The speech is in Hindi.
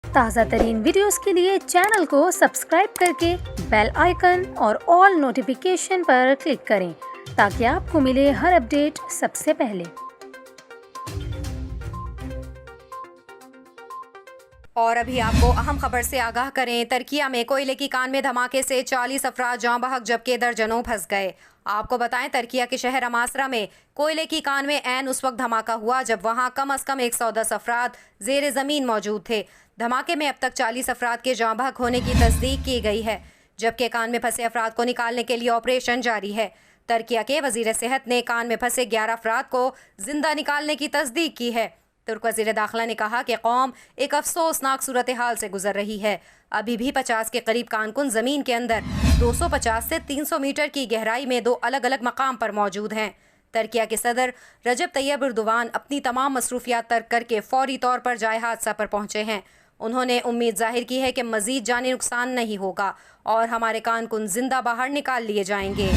ताज़ा तरीन वीडियोस के लिए चैनल को सब्सक्राइब करके बेल आइकन और ऑल नोटिफिकेशन पर क्लिक करें ताकि आपको मिले हर अपडेट सबसे पहले। और अभी आपको अहम खबर से आगाह करें, तुर्किया में कोयले की कान में धमाके से 40 अफराद जाँ बहक जबकि दर्जनों फंस गए। आपको बताएं, तुर्किया के शहर अमासरा में कोयले की कान में ऐन उस वक्त धमाका हुआ जब वहां कम अज कम 110 अफराद जेर जमीन मौजूद थे। धमाके में अब तक 40 अफराद के जाँ बहक होने की तस्दीक की गई है, जबकि कान में फंसे अफराद को निकालने के लिए ऑपरेशन जारी है। तुर्किया के वजीर सेहत ने कान में फंसे 11 अफराद को जिंदा निकालने की तस्दीक की है। तुर्क वजीर दाखिला ने कहा कि कौम एक अफसोसनाक सूरत हाल से गुजर रही है। अभी भी 50 के करीब कानकुन जमीन के अंदर 250 से 300 मीटर की गहराई में 2 अलग अलग मकाम पर मौजूद हैं। तुर्किया के सदर रजब तैयब एर्दोगान अपनी तमाम मसरूफियात तर्क करके फौरी तौर पर जाए हादसा पर पहुंचे हैं। उन्होंने उम्मीद जाहिर की है कि मजीद जानी नुकसान नहीं होगा और हमारे कानकुन जिंदा बाहर निकाल लिए जाएंगे।